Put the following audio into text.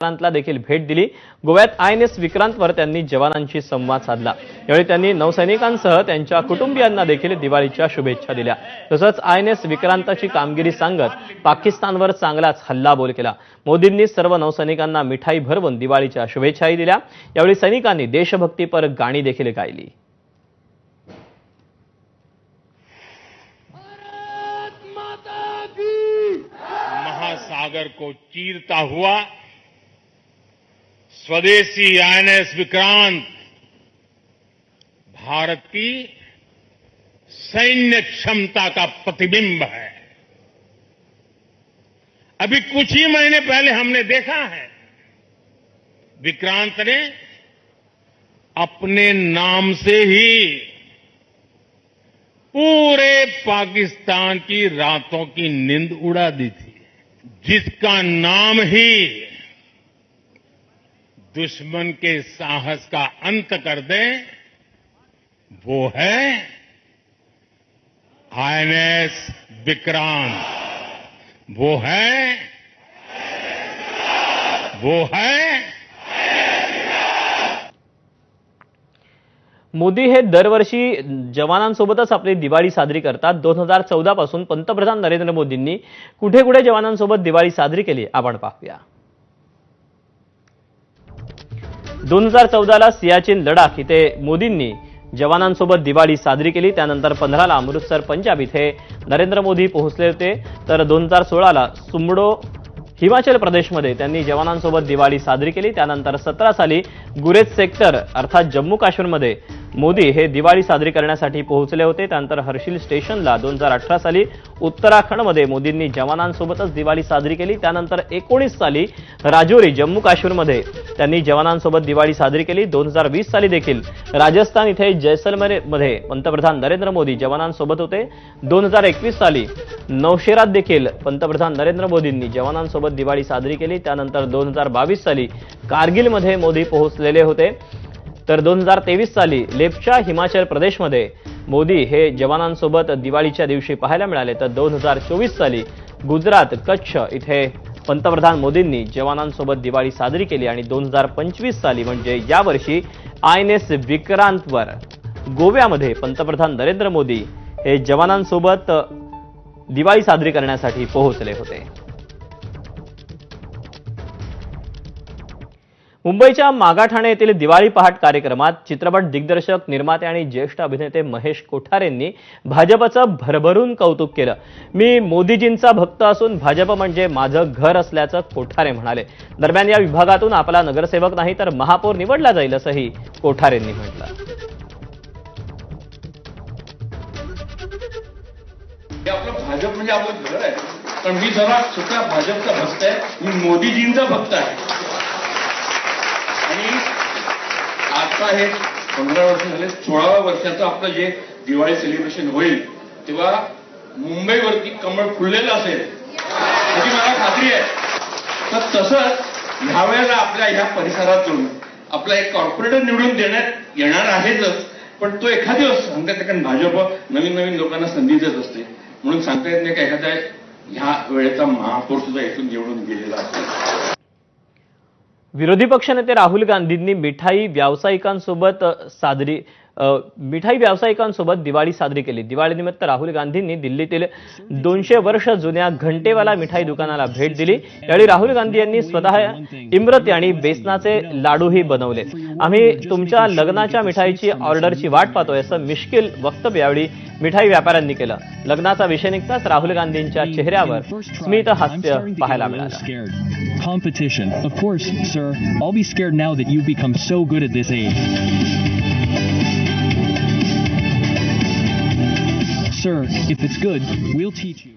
विक्रांतला देखील भेट दिली। गोव्यात आयएनएस विक्रांतवर त्यांनी जवानांशी संवाद साधला। यावेळी त्यांनी नौसैनिकांसह त्यांच्या कुटुंबियांना देखील दिवाळीच्या शुभेच्छा दिल्या। तसंच आयएनएस विक्रांतची कामगिरी सांगत पाकिस्तानवर चांगलाच हल्लाबोल केला। मोदींनी सर्व नौसैनिकांना मिठाई भरवून दिवाळीच्या शुभेच्छाही दिल्या। यावेळी सैनिकांनी देशभक्तीपर गाणी देखील गायली। महासागर को चीरता हुआ स्वदेशी आईएनएस विक्रांत भारत की सैन्य क्षमता का प्रतिबिंब है। अभी कुछ ही महीने पहले हमने देखा है विक्रांत ने अपने नाम से ही पूरे पाकिस्तान की रातों की नींद उड़ा दी थी। जिसका नाम ही दुश्मन के साहस का अंत कर दे वो है आईएनएस विक्रांत। वो है मोदी हे दरवर्षी जवानांसोबतच आपली दिवाळी साजरी करतात। 2014 पासून पंतप्रधान नरेंद्र मोदींनी कुठे कुठे जवानांसोबत दिवाळी साजरी केली आपण पाहूया। 2014 ला सियाचीन लडाख इथे मोदींनी जवानांसोबत दिवाळी साजरी केली। त्यानंतर 15 ला अमृतसर पंजाब इथे नरेंद्र मोदी पोहोचले होते। तर 2016 ला सुमडो हिमाचल प्रदेशमध्ये त्यांनी जवानांसोबत दिवाळी साजरी केली। त्यानंतर 17 साली गुरेज सेक्टर अर्थात जम्मू काश्मीरमध्ये मोदी हे दिवाळी साजरी करण्यासाठी पोहोचले होते। त्यानंतर हर्षिल स्टेशनला 2018 साली उत्तराखंडमध्ये मोदींनी जवानांसोबतच दिवाळी साजरी केली। त्यानंतर 19 साली राजौरी जम्मू काश्मीरमध्ये त्यांनी जवानांसोबत दिवाळी साजरी केली। 2020 साली देखील राजस्थान इथे जैसलमेरमध्ये पंतप्रधान नरेंद्र मोदी जवानांसोबत होते। 2021 साली नौशेरात देखील पंतप्रधान नरेंद्र मोदींनी जवानांसोबत दिवाळी साजरी केली। त्यानंतर 2022 साली कारगिलमध्ये मोदी पोहोचलेले होते। तर 2023 साली लेपचा हिमाचल प्रदेशमध्ये मोदी हे जवानांसोबत दिवाळीच्या दिवशी पाहायला मिळाले। तर 2024 साली गुजरात कच्छ इथे पंतप्रधान मोदींनी जवानांसोबत दिवाळी साजरी केली आणि 2025 साली म्हणजे यावर्षी आयएनएस विक्रांतवर गोव्यामध्ये पंतप्रधान नरेंद्र मोदी हे जवानांसोबत दिवाळी साजरी करण्यासाठी पोहोचले होते। मुंबईच्या मागाठाणे येथील दिवाळी पहाट कार्यक्रमात चित्रपट दिग्दर्शक, निर्माते आणि ज्येष्ठ अभिनेते महेश कोठारेंनी भाजपचं भरभरून कौतुक केलं। मी मोदीजींचा भक्त असून भाजप म्हणजे माझं घर असल्याचं कोठारे म्हणाले। दरम्यान या विभागातून आपला नगरसेवक नाही तर महापौर निवडला जाईल असंही कोठारेंनी म्हटलं। आपलं भाजप म्हणजे आपलं घर आहे, पण मी जरा सुद्धा भाजपचा भक्त आहे, मी मोदीजींचा भक्त आहे। आणि आता हे 15 वर्ष झाले, 16व्या वर्षाचं आपलं जे दिवाळी सेलिब्रेशन होईल तेव्हा मुंबईवरती कमळ फुललेलं असेल याची मला खात्री आहे। तर तसंच ह्या वेळेला आपल्या ह्या परिसरातून आपला एक कॉर्पोरेटर निवडून देण्यात येणार आहेच, पण तो एखादी सांगता येते कारण भाजप नवीन नवीन लोकांना संधी देत असते, म्हणून सांगता येत नाही का एखाद्या ह्या वेळेचा महापौर सुद्धा इथून निवडून गेलेला असेल। विरोधी पक्षनेते राहुल गांधींनी मिठाई व्यावसायिकांसोबत दिवाळी साजरी केली। दिवाळीनिमित्त राहुल गांधींनी दिल्लीतील 200 वर्ष जुन्या घंटेवाला मिठाई दुकानाला भेट दिली। यावेळी राहुल गांधी यांनी स्वतः इमरती आणि बेसनाचे लाडूही बनवले। आम्ही तुमच्या लग्नाच्या मिठाईची ऑर्डरची वाट पाहतोय असं मिश्किल वक्तव्य यावेळी मिठाई व्यापाऱ्यांनी केलं। लग्नाचा विषय निघताच राहुल गांधींच्या चेहऱ्यावर स्मित हास्य पाहायला मिळालं। Competition. Of course, sir. I'll be scared now that you've become so good at this age. Sir, if it's good, we'll teach you.